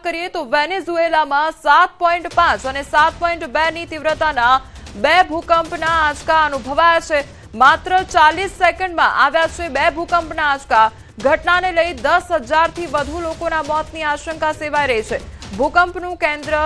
કરીએ તો વેનેઝુએલામાં 7.5 અને 7.2 ની તીવ્રતાના બે ભૂકંપના આંચકા અનુભવાયા છે। માત્ર 40 સેકન્ડમાં આવ્યા છે બે ભૂકંપના આંચકા। ઘટનાને લઈ 10,000 થી વધુ લોકોના મોતની આશંકા સેવાઈ રહી છે। ભૂકંપનું કેન્દ્ર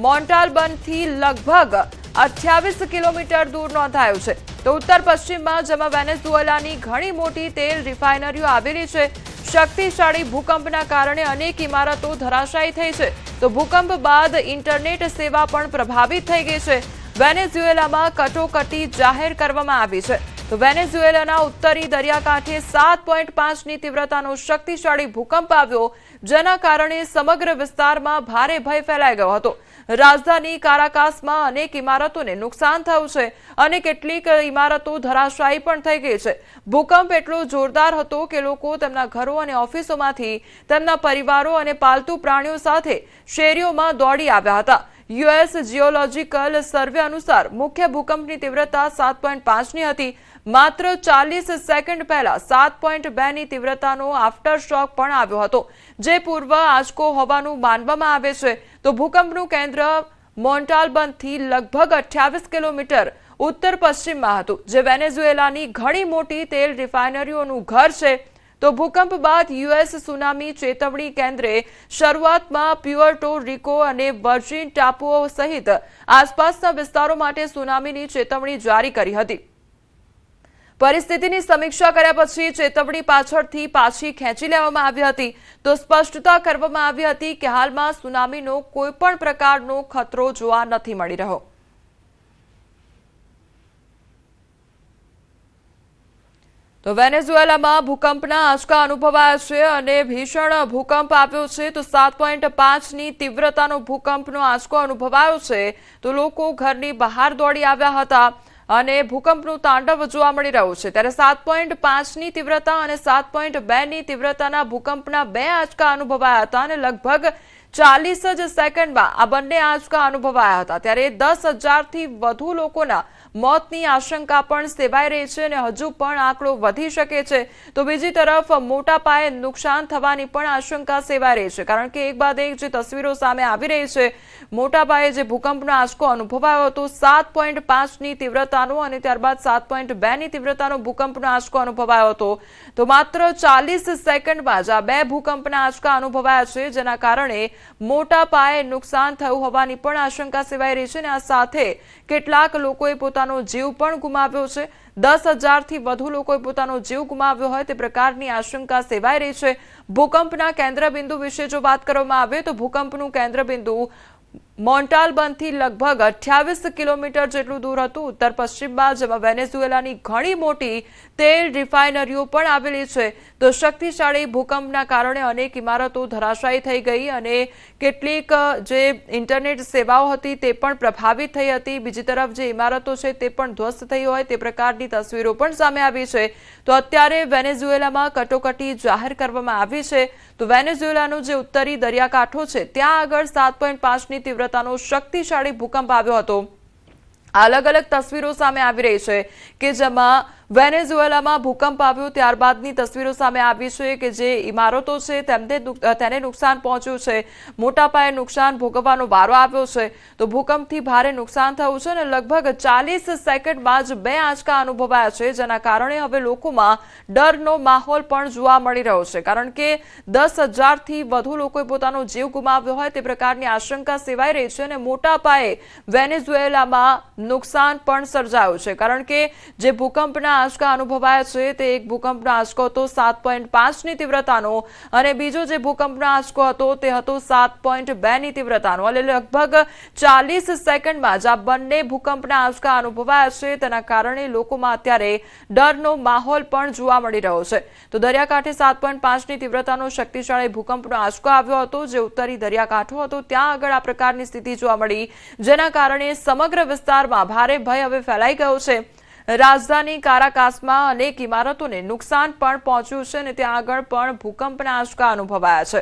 મોન્ટાલ્બનથી લગભગ 28 કિલોમીટર દૂર નોંધાયું છે। તો ઉત્તર પશ્ચિમમાં જેમાં વેનેઝુએલાની ઘણી મોટી તેલ રિફાઇનરીઓ આવેલી છે। शक्तिशाળી ભૂકંપના કારણે અનેક ઇમારતો ધરાશાયી થઈ છે। તો ભૂકંપ બાદ ઇન્ટરનેટ સેવા પણ પ્રભાવિત થઈ ગઈ છે। વેનેઝુએલામાં કટોકટી જાહેર કરવામાં આવી છે। તો વેનેઝુએલાના ઉત્તરી દરિયાકાંઠે 7.5 ની તીવ્રતાનો શક્તિશાળી ભૂકંપ આવ્યો, જેના કારણે સમગ્ર વિસ્તારમાં ભારે ભય ફેલાઈ ગયો હતો। રાજધાની કારાકાસમાં અનેક ઇમારતોને નુકસાન થયું છે અને કેટલીક ઇમારતો ધરાશાયી પણ થઈ ગઈ છે। ભૂકંપ એટલો જોરદાર હતો કે લોકો તેમના ઘરો અને ઓફિસોમાંથી તેમના પરિવારો અને પાલતુ પ્રાણીઓ સાથે શેરીઓમાં દોડી આવ્યા હતા। યુએસ જીઓલોજીકલ સર્વે અનુસાર મુખ્ય ભૂકંપની તીવ્રતા 7.5 ની હતી। માત્ર 40 સેકન્ડ પહેલા 7.2 ની તીવ્રતાનો આફ્ટર શોક પણ આવ્યો હતો, જે પૂર્વ આંચકો હોવાનું માનવામાં આવે છે। તો ભૂકંપનું કેન્દ્ર મોન્ટાલ્બનથી લગભગ 28 કિલોમીટર ઉત્તર પશ્ચિમમાં હતું, જે વેનેઝુએલાની ઘણી મોટી તેલ રિફાઇનરીઓનું ઘર છે। તો ભૂકંપ બાદ યુએસ સુનામી ચેતવણી કેન્દ્રે શરૂઆતમાં પ્યુર્ટો રિકો અને વર્જિન ટાપુઓ સહિત આસપાસના વિસ્તારો માટે સુનામીની ચેતવણી જારી કરી હતી। પરિસ્થિતિની સમીક્ષા કર્યા પછી ચેતવણી પાછળથી પાછી ખેંચી લેવામાં આવી હતી। તો સ્પષ્ટતા કરવામાં આવી હતી કે હાલમાં સુનામીનો કોઈ પણ પ્રકારનો ખતરો જોવા નથી મળી રહ્યો। તો વેનેઝુએલામાં ભૂકંપના આંચકા અનુભવાયા છે અને ભીષણ ભૂકંપ આવ્યો છે। તો 7.5 ની તીવ્રતાનો ભૂકંપનો આંચકો અનુભવાયો છે। તો લોકો ઘરની બહાર દોડી આવ્યા હતા અને ભૂકંપનું તાંડવ જોવા મળી રહ્યું છે। ત્યારે 7.5 ની તીવ્રતા અને 7.2 ની તીવ્રતાના ભૂકંપના બે આંચકા અનુભવાયા હતા અને લગભગ 40 જ સેકન્ડમાં આ બંને આંચકા અનુભવાયા હતા। ત્યારે 10,000 થી વધુ લોકોના મોતની આશંકા પણ સેવાઈ રહી છે અને હજુ પણ આંકડો વધી શકે છે। તો બીજી તરફ મોટા પાયે નુકસાન થવાની પણ આશંકા સેવાઈ રહી છે, કારણ કે એક બાદ એક જે તસવીરો સામે આવી રહી છે, મોટા પાયે જે ભૂકંપનો આંચકો અનુભવાયો હતો 7.5 ની તીવ્રતાનો અને ત્યારબાદ 7.2 ની તીવ્રતાનો ભૂકંપનો આંચકો અનુભવાયો હતો। તો માત્ર 40 સેકન્ડમાં જ આ બે ભૂકંપના આંચકા અનુભવાયા છે, જેના કારણે મોટા પાયે નુકસાન થયું હોવાની પણ આશંકા સેવાઈ રહી છે અને આ સાથે કેટલાક લોકોએ પોતાનો જીવ પણ ગુમાવ્યો છે। 10,000 થી વધુ લોકોએ પોતાનો જીવ ગુમાવ્યો હોય તે પ્રકારની આશંકા સેવાઈ રહી છે। ભૂકંપના કેન્દ્રબિંદુ વિશે જો વાત કરવામાં આવે તો ભૂકંપનું કેન્દ્રબિંદુ મોન્ટાલ્બનથી લગભગ 28 કિલોમીટર જેટલું દૂર હતું ઉત્તર પશ્ચિમમાં, જેમાં વેનેઝુએલાની ઘણી મોટી તેલ રિફાઇનરીઓ પણ આવેલી છે। તો શક્તિશાળી ભૂકંપના કારણે અનેક ઇમારતો ધરાશાયી થઈ ગઈ અને કેટલીક જે ઇન્ટરનેટ સેવાઓ હતી તે પણ પ્રભાવિત થઈ હતી। બીજી તરફ જે ઇમારતો છે તે પણ ધ્વસ્ત થઈ હોય તે પ્રકારની તસવીરો પણ સામે આવી છે। તો અત્યારે વેનેઝુએલામાં કટોકટી જાહેર કરવામાં આવી છે। તો વેનેઝુએલાનો જે ઉત્તરી દરિયાકાંઠો છે ત્યાં આગળ 7.5 ની તીવ્રતાનો શક્તિશાળી ભૂકંપ આવ્યો હતો। અલગ અલગ તસવીરો સામે આવી રહી છે કે જેમાં વેનેઝુએલામાં ભૂકંપ આવ્યો ત્યારબાદની તસવીરો સામે આવી છે કે જે ઇમારતો છે તેને નુકસાન પહોંચ્યું છે, મોટા પાયે નુકસાન ભોગવવાનો વારો આવ્યો છે। તો ભૂકંપથી ભારે નુકસાન થયું છે અને લગભગ 40 સેકન્ડમાં જ બે આંચકા અનુભવાયા છે, જેના કારણે હવે લોકોમાં ડરનો માહોલ પણ જોવા મળી રહ્યો છે, કારણ કે 10,000 થી વધુ લોકોએ પોતાનો જીવ ગુમાવ્યો હોય તે પ્રકારની આશંકા સેવાઈ રહી છે અને મોટા પાયે વેનેઝુએલામાં નુકસાન પણ સર્જાયું છે, કારણ કે જે ભૂકંપના આંચકા અનુભવાયા છે તે એક ભૂકંપનો આંચકો હતો 7.5 ની તીવ્રતાનો અને બીજો જે ભૂકંપનો આંચકો હતો તે હતો 7.2 ની તીવ્રતાનો અને લગભગ 40 સેકન્ડમાં જ આ બંને ભૂકંપના આંચકા અનુભવાયા છે। તેના કારણે લોકોમાં અત્યારે ડરનો માહોલ પણ જોવા મળી રહ્યો છે। તો દરિયાકાંઠે 7.5 ની તીવ્રતાનો શક્તિશાળી ભૂકંપનો આંચકો આવ્યો હતો, જે ઉત્તરી દરિયાકાંઠો હતો ત્યાં આગળ આ પ્રકારની સ્થિતિ જોવા મળી, જેના કારણે સમગ્ર વિસ્તારમાં ભારે ભય હવે ફેલાઈ ગયો છે। રાજધાની કારાકાસમાં અનેક ઇમારતોને નુકસાન પણ પહોંચ્યું છે અને ત્યાં આગળ પણ ભૂકંપના આંચકા અનુભવાયા છે।